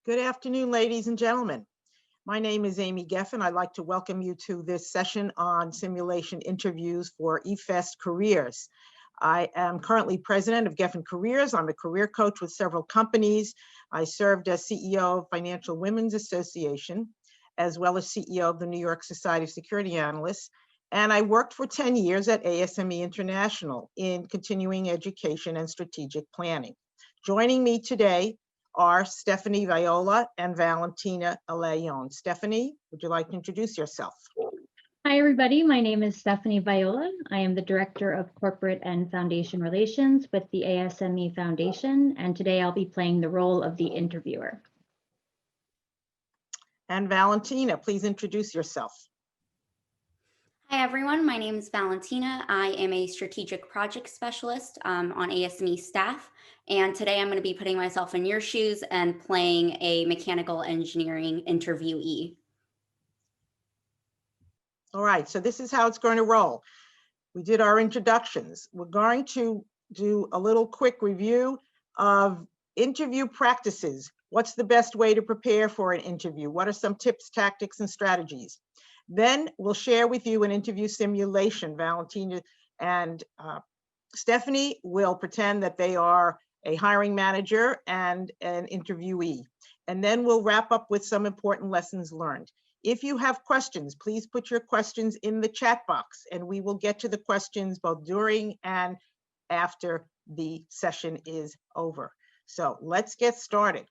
Good afternoon, ladies and gentlemen. My name is Amy Geffen. I'd like to welcome you to this session on simulation interviews for eFest Careers. I am currently president of Geffen Careers. I'm a career coach with several companies. I served as CEO of Financial Women's Association, as well as CEO of the New York Society of Security Analysts. And I worked for 10 years at ASME International in continuing education and strategic planning. Joining me today are Stephanie Viola and Valentina Leon. Stephanie, would you like to introduce yourself? Hi, everybody. My name is Stephanie Viola. I am the Director of Corporate and Foundation Relations with the ASME Foundation, and today I'll be playing the role of the interviewer. And Valentina, please introduce yourself. Hi, everyone. My name is Valentina. I am a strategic project specialist on ASME staff. And today I'm going to be putting myself in your shoes and playing a mechanical engineering interviewee. All right, so this is how it's going to roll. We did our introductions. We're going to do a little quick review of interview practices. What's the best way to prepare for an interview? What are some tips, tactics, and strategies? Then we'll share with you an interview simulation. Valentina and Stephanie will pretend that they are a hiring manager and an interviewee. And then we'll wrap up with some important lessons learned. If you have questions, please put your questions in the chat box and we will get to the questions both during and after the session is over. So let's get started.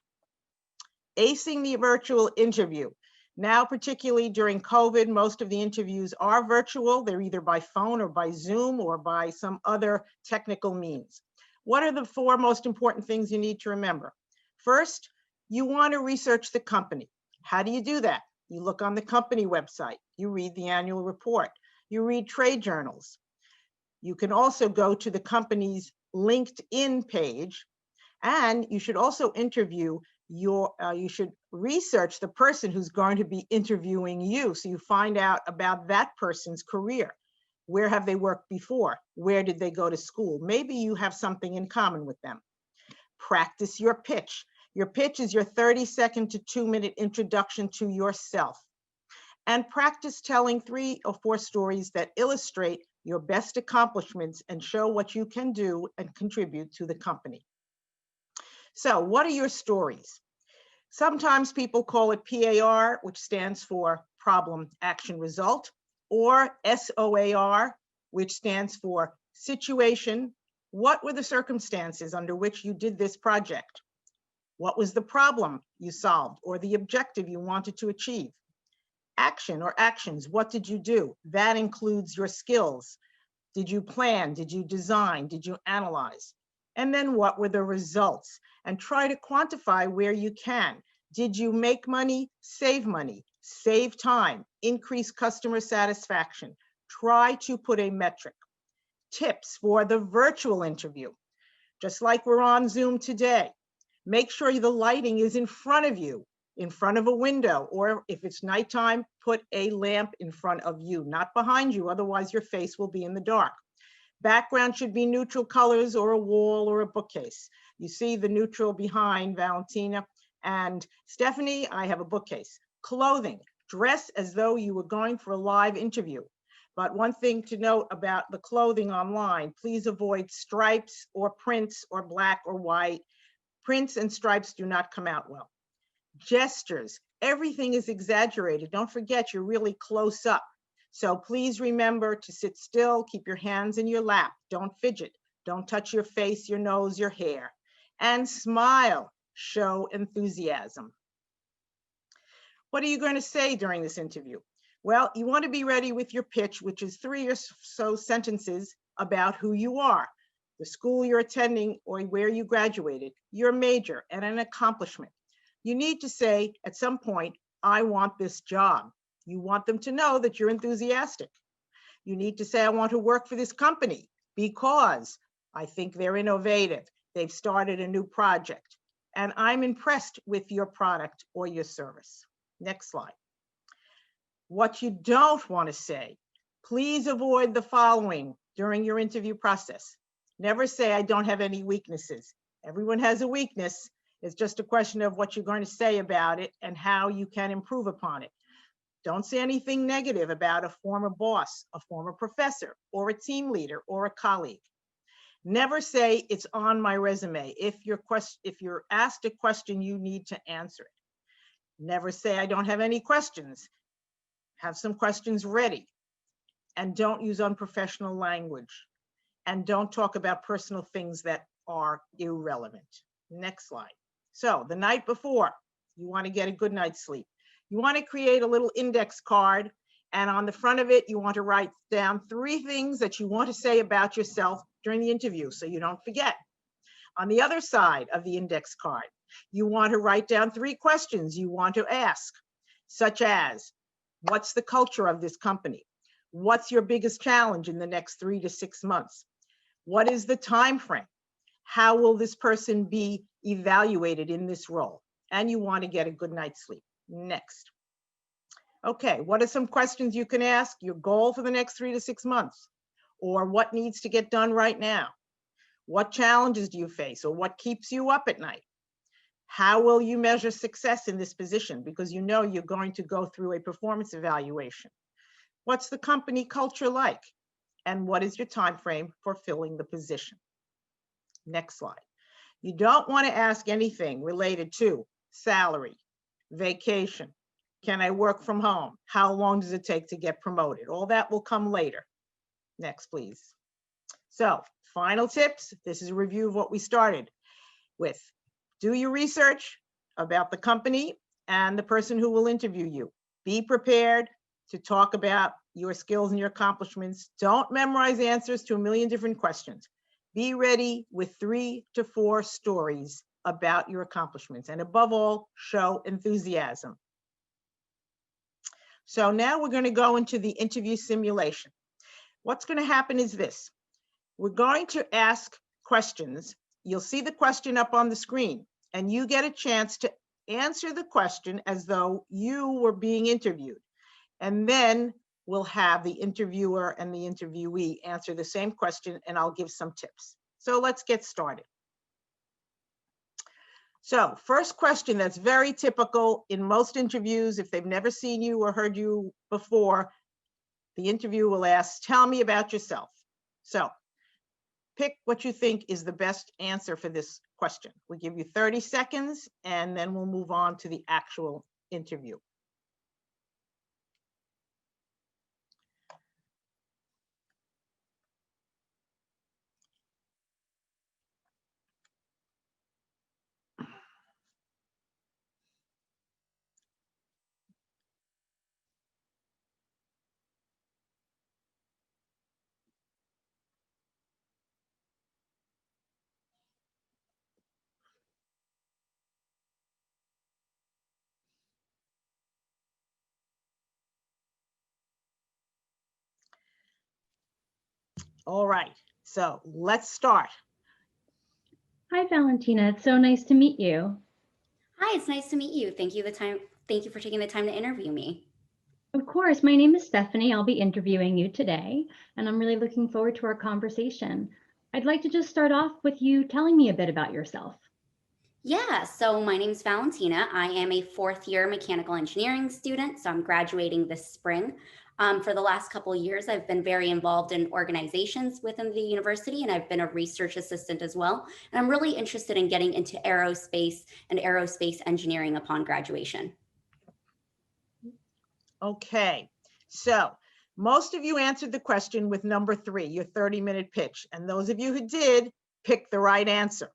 Acing the virtual interview. Now, particularly during COVID, most of the interviews are virtual. They're either by phone or by Zoom or by some other technical means. What are the four most important things you need to remember? First, you want to research the company. How do you do that? You look on the company website. You read the annual report. You read trade journals. You can also go to the company's LinkedIn page, and you should also interview you should research the person who's going to be interviewing you, so you find out about that person's career. Where have they worked before? Where did they go to school? Maybe you have something in common with them. Practice your pitch. Your pitch is your 30-second to 2-minute introduction to yourself. And practice telling 3 or 4 stories that illustrate your best accomplishments and show what you can do and contribute to the company. So what are your stories? Sometimes people call it PAR, which stands for Problem, Action, Result, or SOAR, which stands for Situation. What were the circumstances under which you did this project? What was the problem you solved or the objective you wanted to achieve? Action or actions, what did you do? That includes your skills. Did you plan? Did you design? Did you analyze? And then what were the results? And try to quantify where you can. Did you make money, save time, increase customer satisfaction? Try to put a metric. Tips for the virtual interview. Just like we're on Zoom today, make sure the lighting is in front of you, in front of a window, or if it's nighttime, put a lamp in front of you, not behind you, otherwise your face will be in the dark. Background should be neutral colors or a wall or a bookcase. You see the neutral behind Valentina and Stephanie. I have a bookcase. Clothing, dress as though you were going for a live interview. But one thing to note about the clothing online, please avoid stripes or prints or black or white. Prints and stripes do not come out well. Gestures, everything is exaggerated. Don't forget you're really close up. So please remember to sit still, keep your hands in your lap, don't fidget, don't touch your face, your nose, your hair, and smile, show enthusiasm. What are you going to say during this interview? Well, you want to be ready with your pitch, which is 3 or so sentences about who you are, the school you're attending or where you graduated, your major, and an accomplishment. You need to say at some point, I want this job. You want them to know that you're enthusiastic. You need to say, I want to work for this company because I think they're innovative. They've started a new project and I'm impressed with your product or your service. Next slide. What you don't want to say, please avoid the following during your interview process. Never say, I don't have any weaknesses. Everyone has a weakness. It's just a question of what you're going to say about it and how you can improve upon it. Don't say anything negative about a former boss, a former professor, or a team leader, or a colleague. Never say it's on my resume. If you're asked a question, you need to answer it. Never say I don't have any questions. Have some questions ready. And don't use unprofessional language. And don't talk about personal things that are irrelevant. Next slide. So the night before, you want to get a good night's sleep. You want to create a little index card, and on the front of it, you want to write down 3 things that you want to say about yourself during the interview so you don't forget. On the other side of the index card, you want to write down 3 questions you want to ask, such as, what's the culture of this company? What's your biggest challenge in the next 3 to 6 months? What is the time frame? How will this person be evaluated in this role? And you want to get a good night's sleep. Next. Okay, what are some questions you can ask? Your goal for the next 3 to 6 months, or what needs to get done right now? What challenges do you face, or what keeps you up at night? How will you measure success in this position? Because you know you're going to go through a performance evaluation. What's the company culture like? And what is your time frame for filling the position? Next slide. You don't want to ask anything related to salary, vacation, can I work from home? How long does it take to get promoted? All that will come later. Next, please. So, final tips. This is a review of what we started with. Do your research about the company and the person who will interview you. Be prepared to talk about your skills and your accomplishments. Don't memorize answers to a million different questions. Be ready with 3 to 4 stories about your accomplishments. And above all, show enthusiasm. So now we're going to go into the interview simulation. What's going to happen is this. We're going to ask questions. You'll see the question up on the screen, and you get a chance to answer the question as though you were being interviewed. And then we'll have the interviewer and the interviewee answer the same question, and I'll give some tips. So let's get started. So first question that's very typical in most interviews, if they've never seen you or heard you before, the interviewer will ask, tell me about yourself. So pick what you think is the best answer for this question. We'll give you 30 seconds and then we'll move on to the actual interview. All right, so let's start. Hi, Valentina. It's so nice to meet you. Hi, it's nice to meet you. Thank you for taking the time to interview me. Of course, my name is Stephanie. I'll be interviewing you today, and I'm really looking forward to our conversation. I'd like to just start off with you telling me a bit about yourself. Yeah, so my name's Valentina. I am a 4th-year mechanical engineering student, so I'm graduating this spring. For the last couple of years, I've been very involved in organizations within the university, and I've been a research assistant as well. And I'm really interested in getting into aerospace and aerospace engineering upon graduation. Okay, so most of you answered the question with number 3, your 30-minute pitch. And those of you who did, picked the right answer.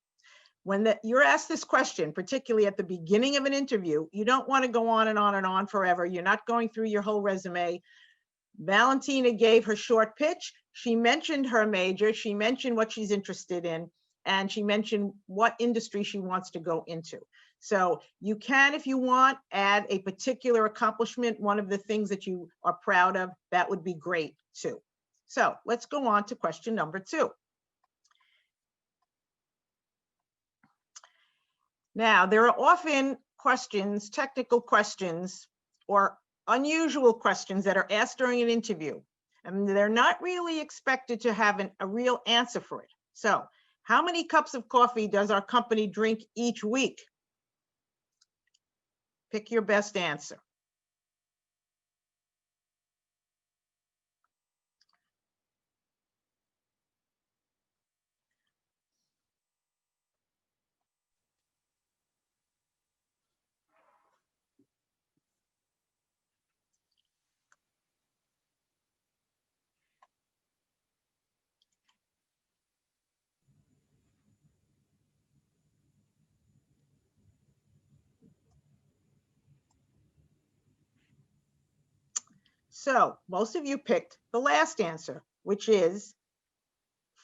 When you're asked this question, particularly at the beginning of an interview, you don't want to go on and on and on forever. You're not going through your whole resume. Valentina gave her short pitch. She mentioned her major. She mentioned what she's interested in, and she mentioned what industry she wants to go into. So you can, if you want, add a particular accomplishment, one of the things that you are proud of. That would be great too. So let's go on to question number 2. Now, there are often questions, technical questions, or unusual questions that are asked during an interview, and they're not really expected to have a real answer for it. So, how many cups of coffee does our company drink each week? Pick your best answer. So most of you picked the last answer, which is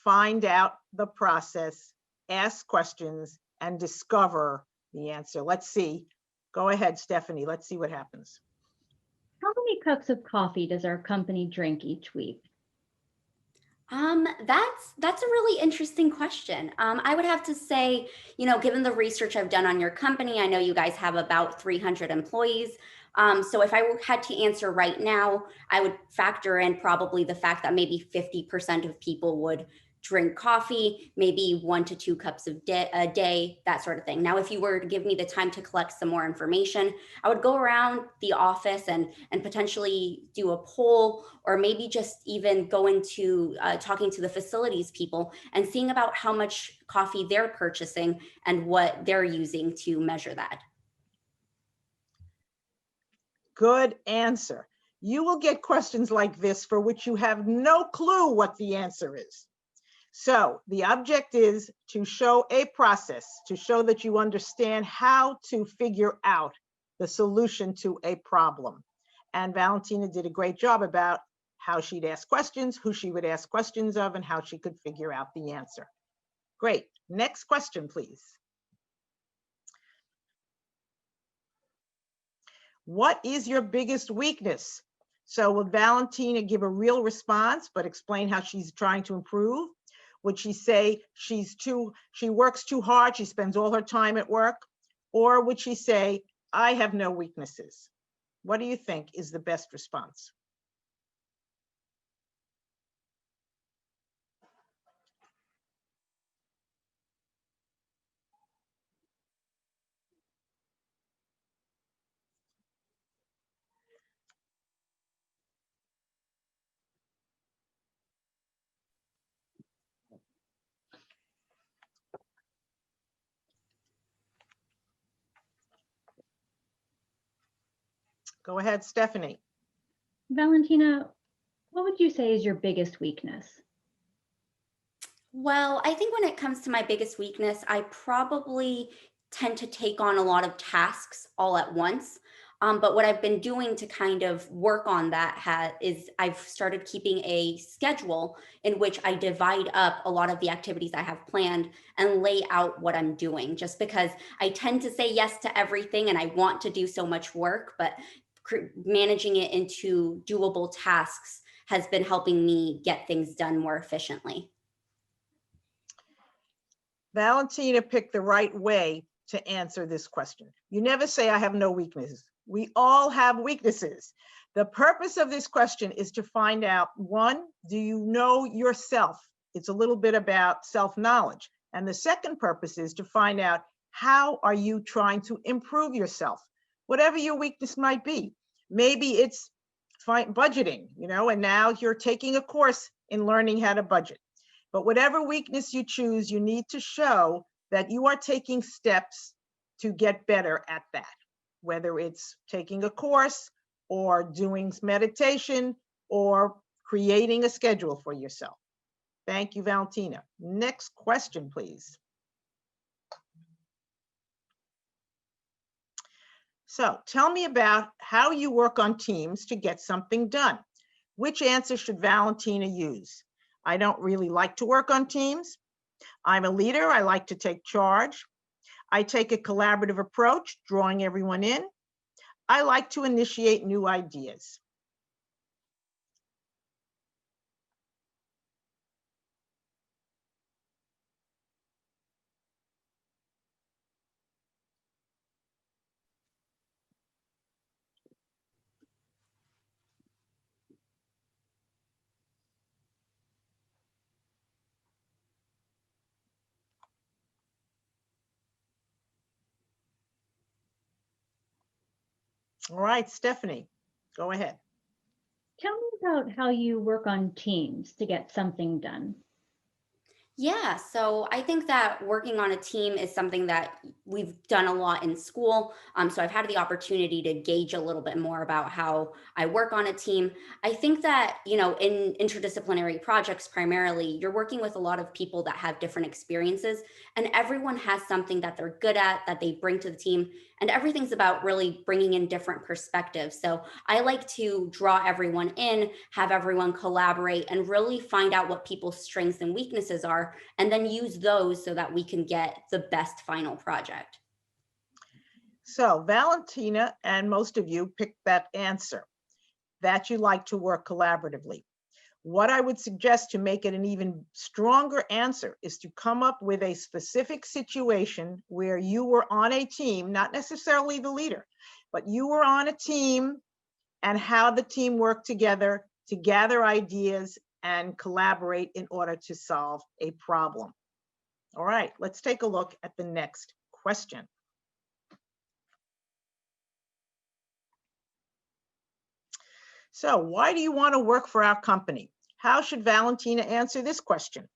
find out the process, ask questions, and discover the answer. Let's see. Go ahead, Stephanie. Let's see what happens. How many cups of coffee does our company drink each week? That's a really interesting question. I would have to say, given the research I've done on your company, I know you guys have about 300 employees. So if I had to answer right now, I would factor in probably the fact that maybe 50% of people would drink coffee, maybe 1 to 2 cups a day, that sort of thing. Now, if you were to give me the time to collect some more information, I would go around the office and potentially do a poll, or maybe just even go into talking to the facilities people and seeing about how much coffee they're purchasing and what they're using to measure that. Good answer. You will get questions like this for which you have no clue what the answer is. So the object is to show a process, to show that you understand how to figure out the solution to a problem. And Valentina did a great job about how she'd ask questions, who she would ask questions of, and how she could figure out the answer. Great. Next question, please. What is your biggest weakness? So will Valentina give a real response, but explain how she's trying to improve? Would she say she works too hard, she spends all her time at work? Or would she say, I have no weaknesses? What do you think is the best response? Go ahead, Stephanie. Valentina, what would you say is your biggest weakness? Well, I think when it comes to my biggest weakness, I probably tend to take on a lot of tasks all at once. But what I've been doing to kind of work on that is I've started keeping a schedule in which I divide up a lot of the activities I have planned and lay out what I'm doing, just because I tend to say yes to everything and I want to do so much work, but managing it into doable tasks has been helping me get things done more efficiently. Valentina picked the right way to answer this question. You never say, I have no weaknesses. We all have weaknesses. The purpose of this question is to find out, one, do you know yourself? It's a little bit about self-knowledge. And the second purpose is to find out, how are you trying to improve yourself? Whatever your weakness might be. Maybe it's budgeting, and now you're taking a course in learning how to budget. But whatever weakness you choose, you need to show that you are taking steps to get better at that, whether it's taking a course or doing meditation or creating a schedule for yourself. Thank you, Valentina. Next question, please. So tell me about how you work on teams to get something done. Which answer should Valentina use? I don't really like to work on teams. I'm a leader. I like to take charge. I take a collaborative approach, drawing everyone in. I like to initiate new ideas. All right, Stephanie, go ahead. Tell me about how you work on teams to get something done. Yeah, so I think that working on a team is something that we've done a lot in school. So I've had the opportunity to gauge a little bit more about how I work on a team. I think that, in interdisciplinary projects, primarily, you're working with a lot of people that have different experiences, and everyone has something that they're good at that they bring to the team. And everything's about really bringing in different perspectives. So I like to draw everyone in, have everyone collaborate, and really find out what people's strengths and weaknesses are, and then use those so that we can get the best final project. So Valentina and most of you picked that answer, that you like to work collaboratively. What I would suggest to make it an even stronger answer is to come up with a specific situation where you were on a team, not necessarily the leader, but you were on a team and how the team worked together to gather ideas and collaborate in order to solve a problem. All right, let's take a look at the next question. So why do you want to work for our company? How should Valentina answer this question?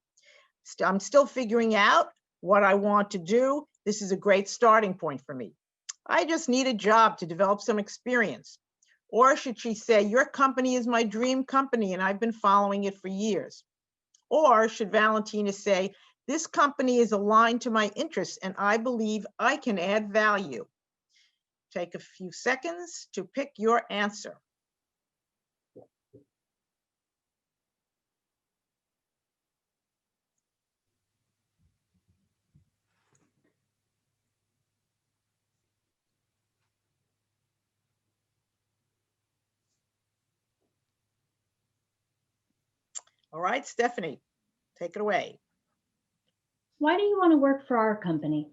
I'm still figuring out what I want to do. This is a great starting point for me. I just need a job to develop some experience. Or should she say, your company is my dream company and I've been following it for years? Or should Valentina say, this company is aligned to my interests and I believe I can add value? Take a few seconds to pick your answer. All right, Stephanie, take it away. Why do you want to work for our company?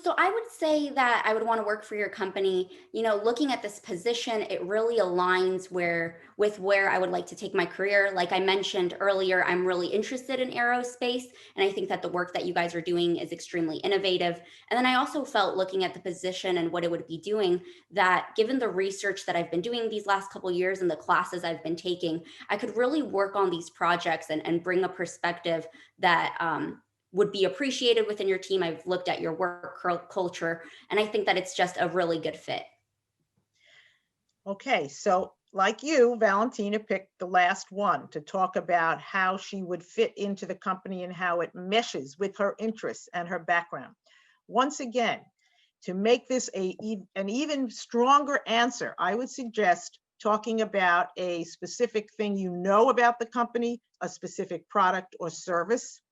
So I would say that I would want to work for your company. Looking at this position, it really aligns with where I would like to take my career. Like I mentioned earlier, I'm really interested in aerospace, and I think that the work that you guys are doing is extremely innovative. And then I also felt, looking at the position and what it would be doing, that given the research that I've been doing these last couple of years and the classes I've been taking, I could really work on these projects and bring a perspective that would be appreciated within your team. I've looked at your work culture, and I think that it's just a really good fit. Okay, so like you, Valentina picked the last one to talk about how she would fit into the company and how it meshes with her interests and her background. Once again, to make this an even stronger answer, I would suggest talking about a specific thing you know about the company, a specific product or service.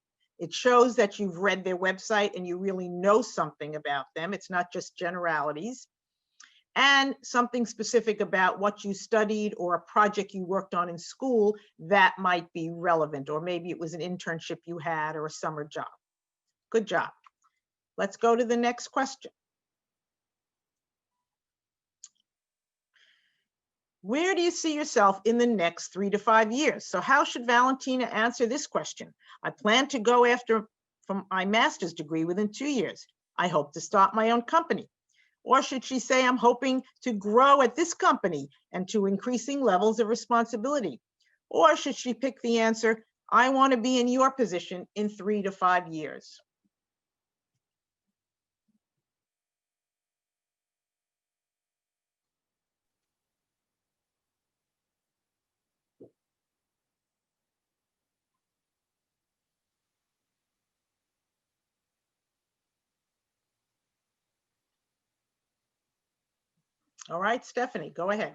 It shows that you've read their website and you really know something about them. It's not just generalities. And something specific about what you studied or a project you worked on in school that might be relevant, or maybe it was an internship you had or a summer job. Good job. Let's go to the next question. Where do you see yourself in the next 3 to 5 years? So how should Valentina answer this question? I plan to go after from my master's degree within 2 years. I hope to start my own company. Or should she say, I'm hoping to grow at this company and to increasing levels of responsibility? Or should she pick the answer, I want to be in your position in 3 to 5 years? All right, Stephanie, go ahead.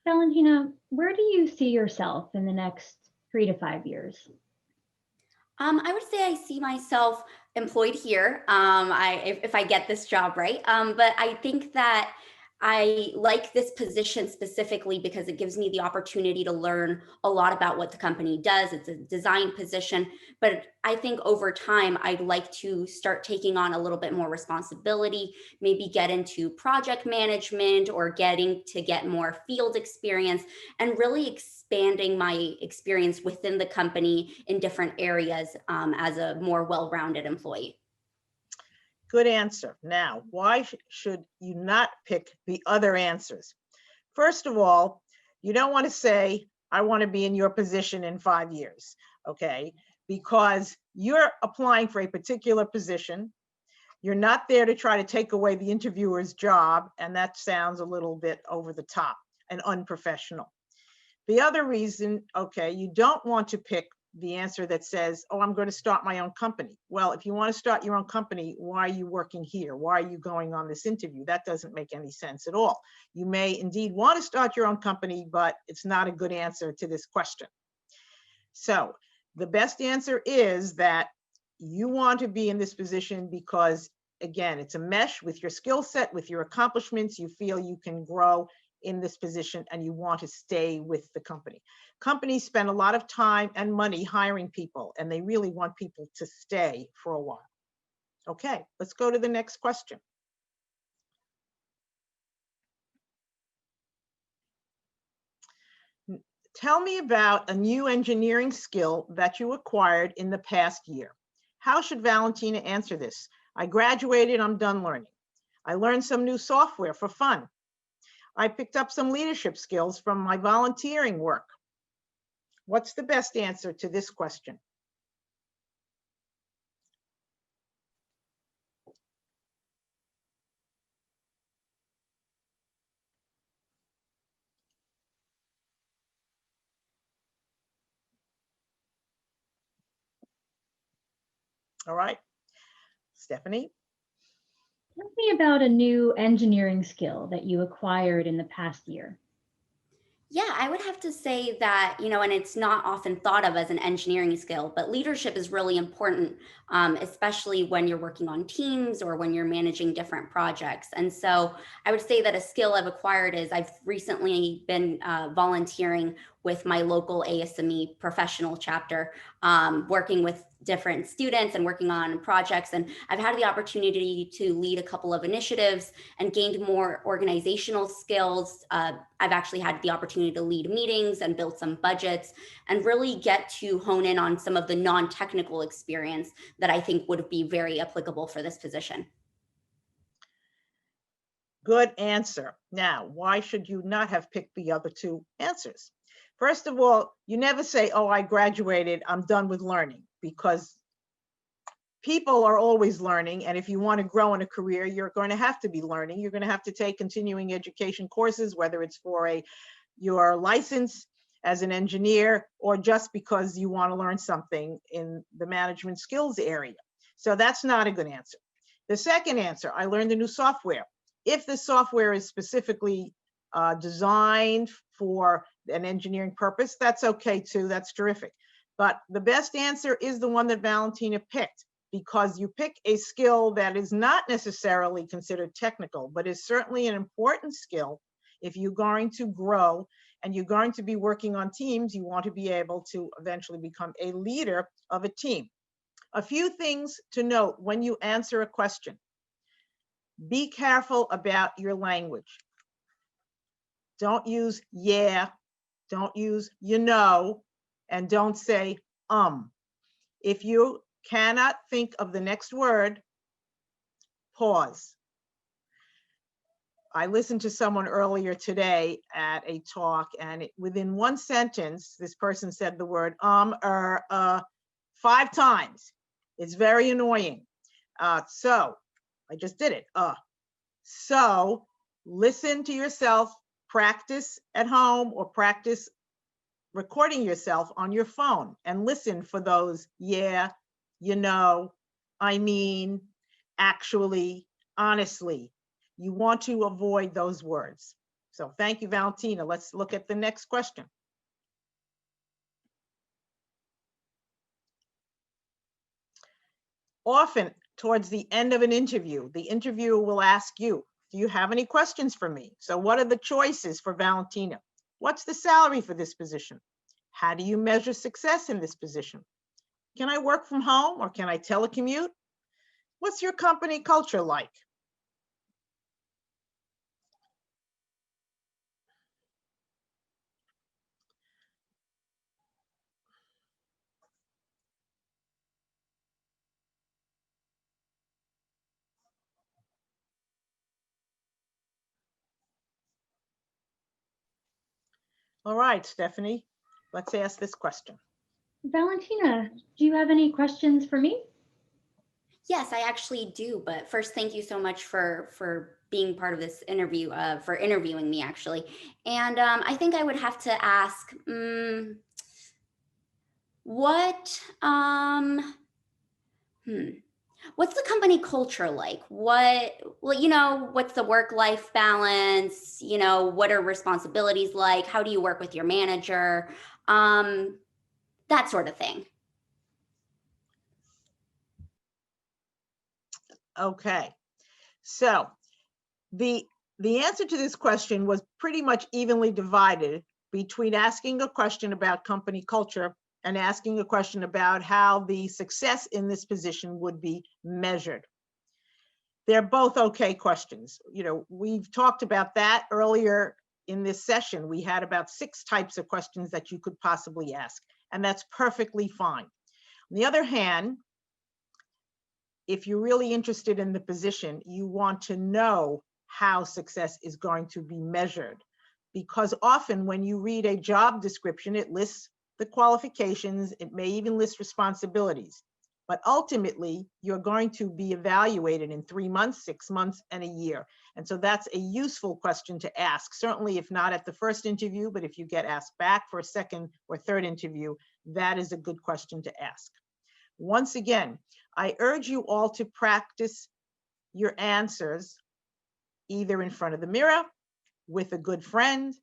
Valentina, where do you see yourself in the next 3 to 5 years? I would say I see myself employed here. If I get this job right. But I think that I like this position specifically because it gives me the opportunity to learn a lot about what the company does. It's a design position, but I think over time, I'd like to start taking on a little bit more responsibility, maybe get into project management or get more field experience, and really expanding my experience within the company in different areas as a more well-rounded employee. Good answer. Now, why should you not pick the other answers? First of all, you don't want to say, I want to be in your position in 5 years, okay? Because you're applying for a particular position. You're not there to try to take away the interviewer's job, and that sounds a little bit over the top and unprofessional. The other reason, okay, you don't want to pick the answer that says, oh, I'm going to start my own company. Well, if you want to start your own company, why are you working here? Why are you going on this interview? That doesn't make any sense at all. You may indeed want to start your own company, but it's not a good answer to this question. So the best answer is that you want to be in this position because, again, it's a mesh with your skill set, with your accomplishments. You feel you can grow in this position and you want to stay with the company. Companies spend a lot of time and money hiring people, and they really want people to stay for a while. Okay, let's go to the next question. Tell me about a new engineering skill that you acquired in the past year. How should Valentina answer this? I graduated, I'm done learning. I learned some new software for fun. I picked up some leadership skills from my volunteering work. What's the best answer to this question? All right, Stephanie? Tell me about a new engineering skill that you acquired in the past year. Yeah, I would have to say that, and it's not often thought of as an engineering skill, but leadership is really important, especially when you're working on teams or when you're managing different projects. And so I would say that a skill I've acquired is I've recently been volunteering with my local ASME professional chapter, working with different students and working on projects. And I've had the opportunity to lead a couple of initiatives and gained more organizational skills. I've actually had the opportunity to lead meetings and build some budgets and really get to hone in on some of the non-technical experience that I think would be very applicable for this position. Good answer. Now, why should you not have picked the other two answers? First of all, you never say, oh, I graduated, I'm done with learning, because people are always learning. And if you want to grow in a career, you're going to have to be learning. You're going to have to take continuing education courses, whether it's for your license as an engineer or just because you want to learn something in the management skills area. So that's not a good answer. The second answer, I learned a new software. If the software is specifically designed for an engineering purpose, that's okay too, that's terrific. But the best answer is the one that Valentina picked, because you pick a skill that is not necessarily considered technical, but is certainly an important skill. If you're going to grow and you're going to be working on teams, you want to be able to eventually become a leader of a team. A few things to note when you answer a question. Be careful about your language. Don't use yeah, don't use and don't say If you cannot think of the next word, pause. I listened to someone earlier today at a talk, and within one sentence, this person said the word 5 times. It's very annoying. So I just did it. So listen to yourself, practice at home or practice recording yourself on your phone and listen for those yeah, I mean, actually, honestly. You want to avoid those words. So thank you, Valentina. Let's look at the next question. Often towards the end of an interview, the interviewer will ask you, do you have any questions for me? So what are the choices for Valentina? What's the salary for this position? How do you measure success in this position? Can I work from home or can I telecommute? What's your company culture like? All right, Stephanie, let's ask this question. Valentina, do you have any questions for me? Yes, I actually do. But first, thank you so much for being part of this interview, for interviewing me, actually. And I think I would have to ask, what, what's the company culture like? What's the work-life balance? What are responsibilities like? How do you work with your manager? That sort of thing. Okay, so the answer to this question was pretty much evenly divided between asking a question about company culture and asking a question about how the success in this position would be measured. They're both okay questions. We've talked about that earlier in this session. We had about 6 types of questions that you could possibly ask, and that's perfectly fine. On the other hand, if you're really interested in the position, you want to know how success is going to be measured. Because often when you read a job description, it lists the qualifications, it may even list responsibilities. But ultimately, you're going to be evaluated in 3 months, 6 months, and a year. And so that's a useful question to ask. Certainly, if not at the first interview, but if you get asked back for a second or third interview, that is a good question to ask. Once again, I urge you all to practice your answers either in front of the mirror, with a good friend,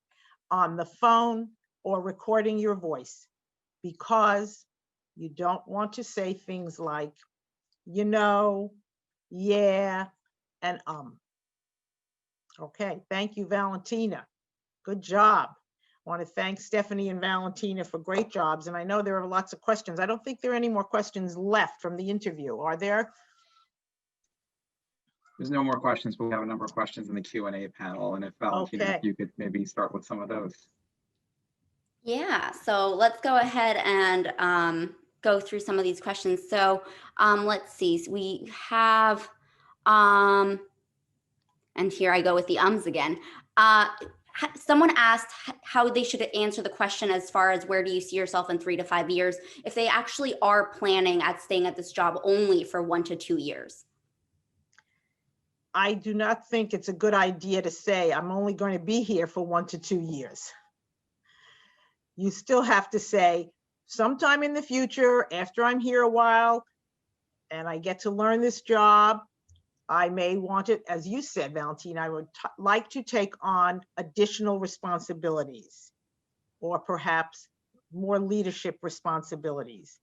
on the phone, or recording your voice, because you don't want to say things like, yeah, and Okay, thank you, Valentina. Good job. I want to thank Stephanie and Valentina for great jobs. And I know there are lots of questions. I don't think there are any more questions left from the interview. Are there? There's no more questions, but we have a number of questions in the Q&A panel. And if Valentina, Okay. if you could maybe start with some of those. Yeah, so let's go ahead and go through some of these questions. So let's see, so we have, and here I go with the ums again. Someone asked how they should answer the question as far as where do you see yourself in 3 to 5 years, if they actually are planning at staying at this job only for 1 to 2 years. I do not think it's a good idea to say I'm only going to be here for 1 to 2 years. You still have to say sometime in the future, after I'm here a while and I get to learn this job, I may want it, as you said, Valentina, I would like to take on additional responsibilities or perhaps more leadership responsibilities.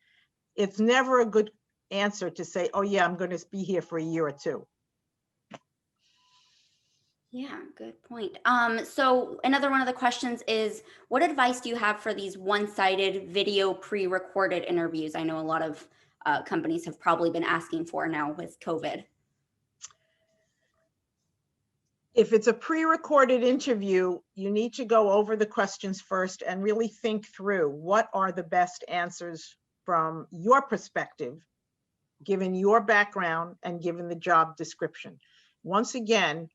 It's never a good answer to say, oh yeah, I'm going to be here for a year or 2. Yeah, good point. So another one of the questions is, what advice do you have for these one-sided video pre-recorded interviews? I know a lot of companies have probably been asking for now with COVID. If it's a pre-recorded interview, you need to go over the questions first and really think through what are the best answers from your perspective, given your background and given the job description. Once again,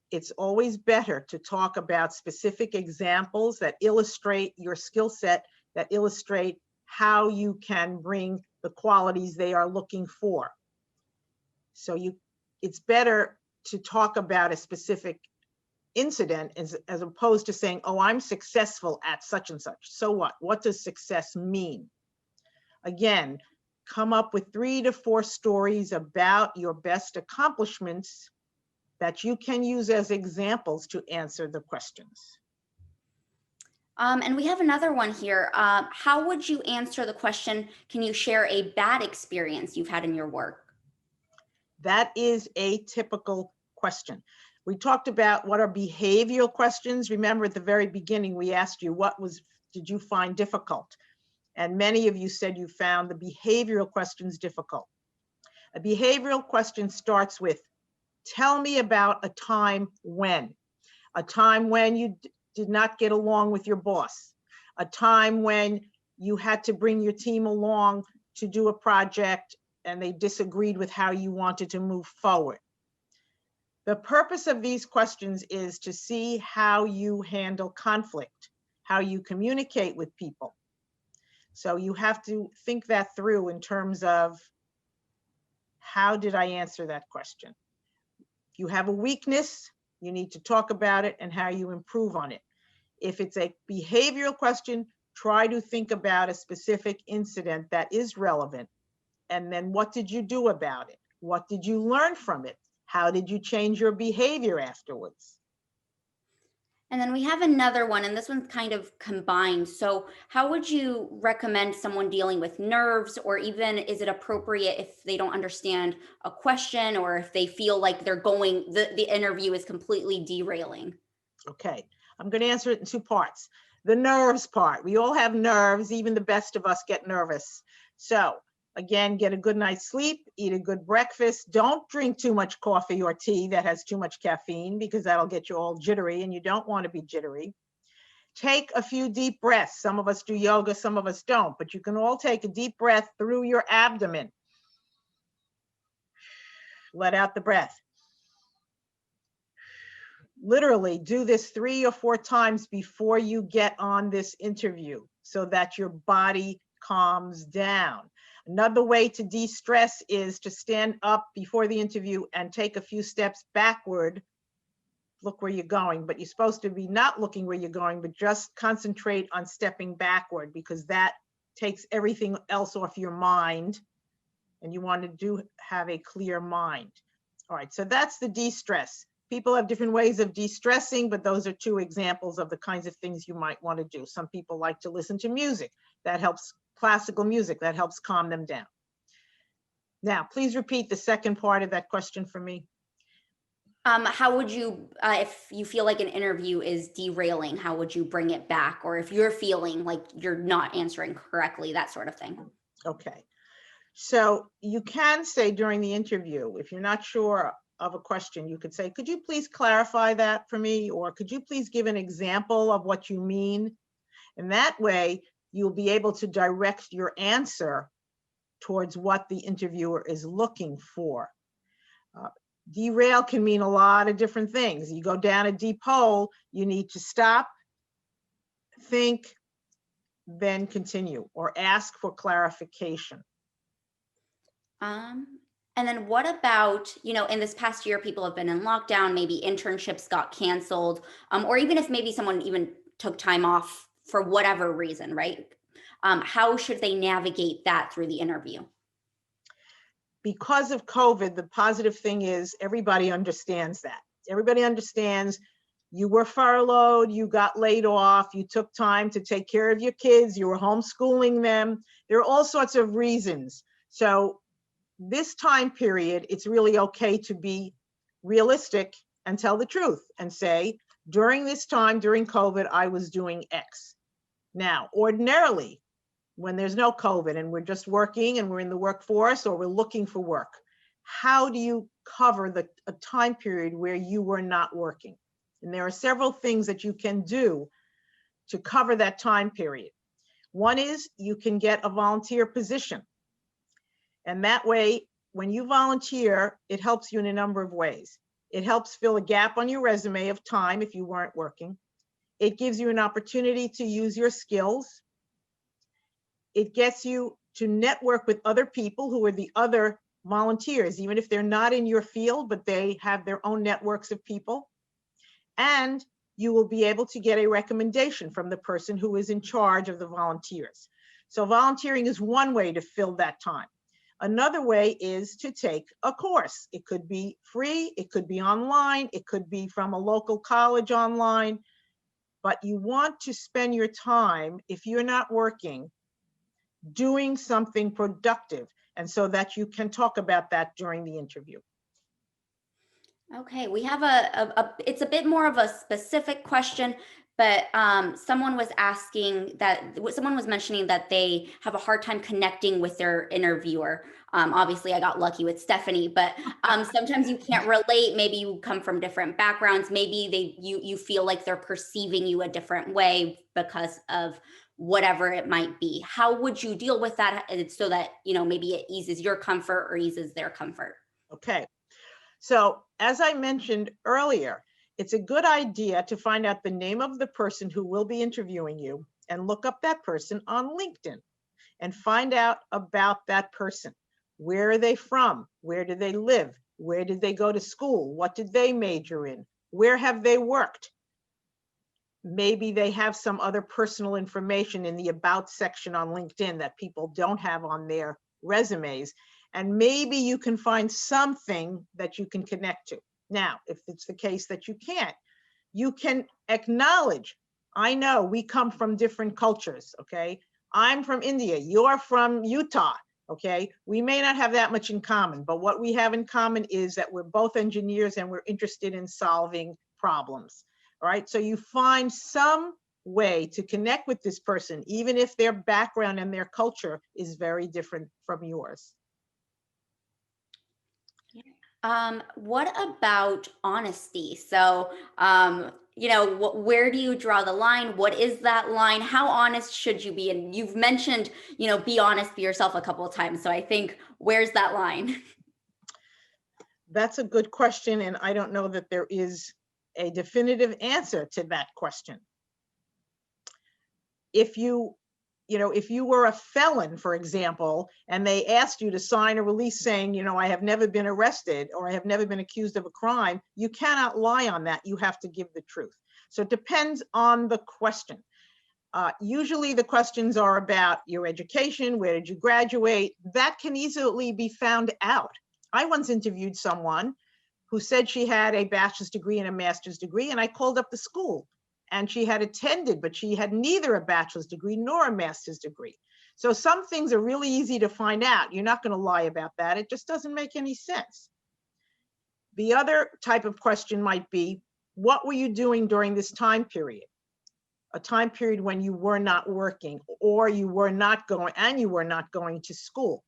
it's always better to talk about specific examples that illustrate your skill set, that illustrate how you can bring the qualities they are looking for. So it's better to talk about a specific incident as opposed to saying, oh, I'm successful at such and such. So what? What does success mean? Again, come up with 3 to 4 stories about your best accomplishments that you can use as examples to answer the questions. And we have another one here. How would you answer the question, can you share a bad experience you've had in your work? That is a typical question. We talked about what are behavioral questions. Remember at the very beginning, we asked you, did you find difficult? And many of you said you found the behavioral questions difficult. A behavioral question starts with, tell me about a time when you did not get along with your boss, a time when you had to bring your team along to do a project and they disagreed with how you wanted to move forward. The purpose of these questions is to see how you handle conflict, how you communicate with people. So you have to think that through in terms of, how did I answer that question? If you have a weakness, you need to talk about it and how you improve on it. If it's a behavioral question, try to think about a specific incident that is relevant. And then what did you do about it? What did you learn from it? How did you change your behavior afterwards? And then we have another one, and this one's kind of combined. So how would you recommend someone dealing with nerves, or even is it appropriate if they don't understand a question, or if they feel like the interview is completely derailing? Okay, I'm going to answer it in two parts. The nerves part, we all have nerves, even the best of us get nervous. So again, get a good night's sleep, eat a good breakfast. Don't drink too much coffee or tea that has too much caffeine, because that'll get you all jittery, and you don't want to be jittery. Take a few deep breaths. Some of us do yoga, some of us don't, but you can all take a deep breath through your abdomen. Let out the breath. Literally do this 3 or 4 times before you get on this interview, so that your body calms down. Another way to de-stress is to stand up before the interview and take a few steps backward. Look where you're going, but you're supposed to be not looking where you're going, but just concentrate on stepping backward, because that takes everything else off your mind, and you want to have a clear mind. All right, so that's the de-stress. People have different ways of de-stressing, but those are 2 examples of the kinds of things you might want to do. Some people like to listen to music. That helps, classical music, that helps calm them down. Now, please repeat the second part of that question for me. How would you, if you feel like an interview is derailing, how would you bring it back? Or if you're feeling like you're not answering correctly, that sort of thing. Okay. So you can say during the interview, if you're not sure of a question, you could say, could you please clarify that for me? Or could you please give an example of what you mean? And that way you'll be able to direct your answer towards what the interviewer is looking for. Derail can mean a lot of different things. You go down a deep hole, you need to stop, think, then continue, or ask for clarification. And then what about, in this past year, people have been in lockdown, maybe internships got canceled, or even if maybe someone even took time off for whatever reason, right? How should they navigate that through the interview? Because of COVID, the positive thing is everybody understands that. Everybody understands you were furloughed, you got laid off, you took time to take care of your kids, you were homeschooling them. There are all sorts of reasons. So this time period, it's really okay to be realistic and tell the truth and say, during this time, during COVID, I was doing X. Now, ordinarily, when there's no COVID and we're just working and we're in the workforce or we're looking for work, how do you cover a time period where you were not working? And there are several things that you can do to cover that time period. One is you can get a volunteer position. And that way, when you volunteer, it helps you in a number of ways. It helps fill a gap on your resume of time if you weren't working. It gives you an opportunity to use your skills. It gets you to network with other people who are the other volunteers, even if they're not in your field, but they have their own networks of people. And you will be able to get a recommendation from the person who is in charge of the volunteers. So volunteering is one way to fill that time. Another way is to take a course. It could be free, it could be online, it could be from a local college online, but you want to spend your time, if you're not working, doing something productive, and so that you can talk about that during the interview. Okay, we have it's a bit more of a specific question, but someone was mentioning that they have a hard time connecting with their interviewer. Obviously I got lucky with Stephanie, but sometimes you can't relate. Maybe you come from different backgrounds. Maybe you feel like they're perceiving you a different way because of whatever it might be. How would you deal with that so that, maybe it eases your comfort or eases their comfort? Okay. So as I mentioned earlier, It's a good idea to find out the name of the person who will be interviewing you and look up that person on LinkedIn and find out about that person. Where are they from? Where do they live? Where did they go to school? What did they major in? Where have they worked? Maybe they have some other personal information in the About section on LinkedIn that people don't have on their resumes. And maybe you can find something that you can connect to. Now, if it's the case that you can't, you can acknowledge, I know we come from different cultures, okay? I'm from India, you're from Utah, okay? We may not have that much in common, but what we have in common is that we're both engineers and we're interested in solving problems, all right? So you find some way to connect with this person, even if their background and their culture is very different from yours. What about honesty? So, where do you draw the line? What is that line? How honest should you be? And you've mentioned, be honest, be yourself a couple of times. So I think, where's that line? That's a good question, and I don't know that there is a definitive answer to that question. If you were a felon, for example, and they asked you to sign a release saying, I have never been arrested or I have never been accused of a crime, you cannot lie on that. You have to give the truth. So it depends on the question. Usually the questions are about your education, where did you graduate? That can easily be found out. I once interviewed someone who said she had a bachelor's degree and a master's degree, and I called up the school. And she had attended, but she had neither a bachelor's degree nor a master's degree. So some things are really easy to find out. You're not going to lie about that. It just doesn't make any sense. The other type of question might be, what were you doing during this time period? A time period when you were not working or you were not going to school.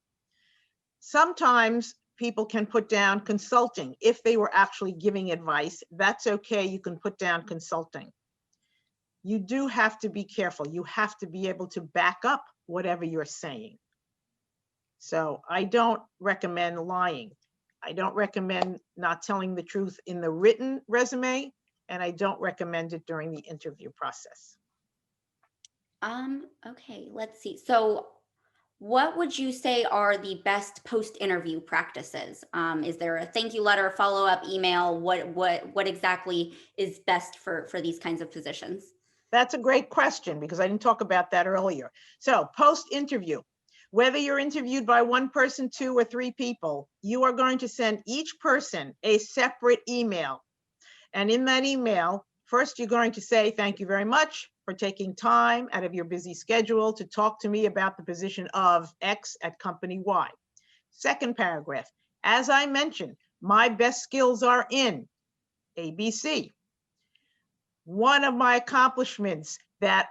Sometimes people can put down consulting. If they were actually giving advice, that's okay. You can put down consulting. You do have to be careful. You have to be able to back up whatever you're saying. So I don't recommend lying. I don't recommend not telling the truth in the written resume, and I don't recommend it during the interview process. Okay, let's see. So what would you say are the best post-interview practices? Is there a thank you letter, follow-up email? What exactly is best for these kinds of positions? That's a great question because I didn't talk about that earlier. So post-interview, whether you're interviewed by one person, two or three people, you are going to send each person a separate email. And in that email, first you're going to say, thank you very much for taking time out of your busy schedule to talk to me about the position of X at company Y. Second paragraph, as I mentioned, my best skills are in ABC. One of my accomplishments that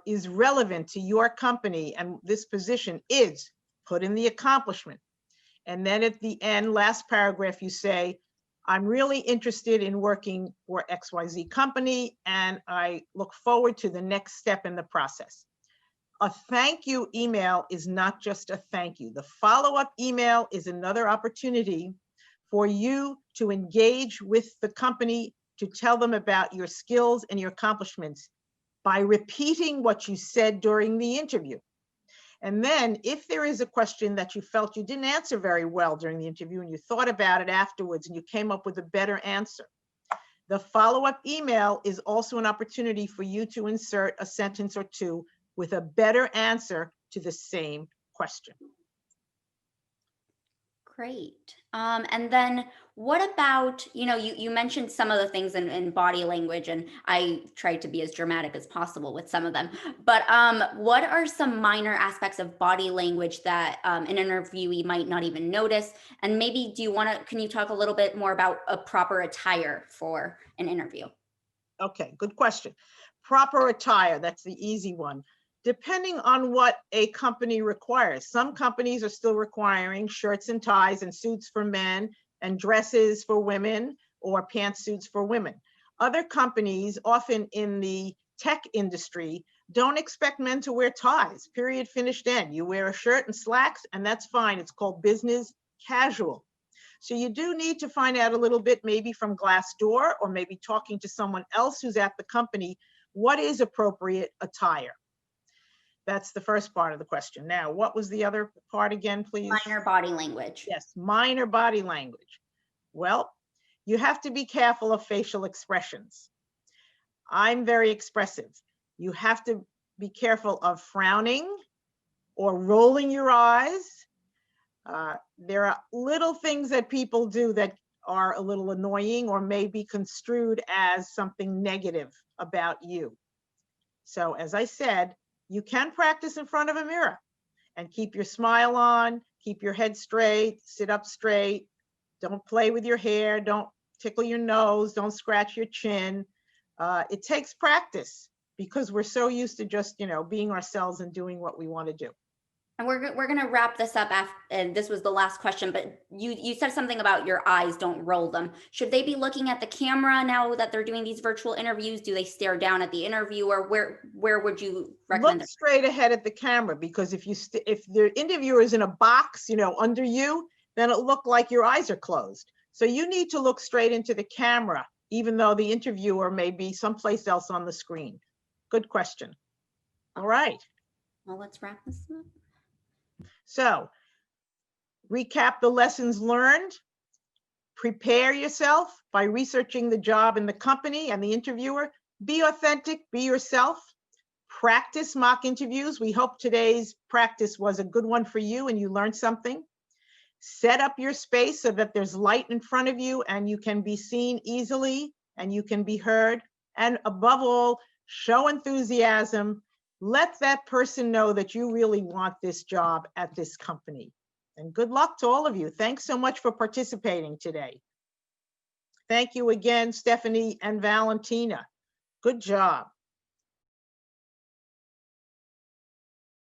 is relevant to your company and this position is, put in the accomplishment. And then at the end, last paragraph, you say, I'm really interested in working for XYZ company, and I look forward to the next step in the process. A thank you email is not just a thank you. The follow-up email is another opportunity for you to engage with the company, to tell them about your skills and your accomplishments by repeating what you said during the interview. And then if there is a question that you felt you didn't answer very well during the interview and you thought about it afterwards and you came up with a better answer, the follow-up email is also an opportunity for you to insert a sentence or two with a better answer to the same question. Great. And then what about, you mentioned some of the things in body language, and I tried to be as dramatic as possible with some of them, but what are some minor aspects of body language that an interviewee might not even notice? And maybe can you talk a little bit more about a proper attire for an interview? Okay, good question. Proper attire, that's the easy one. Depending on what a company requires. Some companies are still requiring shirts and ties and suits for men and dresses for women or pantsuits for women. Other companies, often in the tech industry, don't expect men to wear ties, period, finished, end. You wear a shirt and slacks and that's fine. It's called business casual. So you do need to find out a little bit, maybe from Glassdoor or maybe talking to someone else who's at the company, what is appropriate attire? That's the first part of the question. Now, what was the other part again, please? Minor body language. Yes, minor body language. Well, you have to be careful of facial expressions. I'm very expressive. You have to be careful of frowning or rolling your eyes. There are little things that people do that are a little annoying or may be construed as something negative about you. So as I said, you can practice in front of a mirror and keep your smile on, keep your head straight, sit up straight, don't play with your hair, don't tickle your nose, don't scratch your chin. It takes practice because we're so used to just, being ourselves and doing what we want to do. And we're going to wrap this up after, and this was the last question, but you said something about your eyes, don't roll them. Should they be looking at the camera now that they're doing these virtual interviews? Do they stare down at the interviewer? Where would you recommend? Look straight ahead at the camera, because if the interviewer is in a box, under you, then it'll look like your eyes are closed. So you need to look straight into the camera, even though the interviewer may be someplace else on the screen. Good question. All right. Well, let's wrap this up. So recap the lessons learned. Prepare yourself by researching the job and the company and the interviewer. Be authentic, be yourself. Practice mock interviews. We hope today's practice was a good one for you and you learned something. Set up your space so that there's light in front of you and you can be seen easily and you can be heard. And above all, show enthusiasm. Let that person know that you really want this job at this company. And good luck to all of you. Thanks so much for participating today. Thank you again, Stephanie and Valentina. Good job.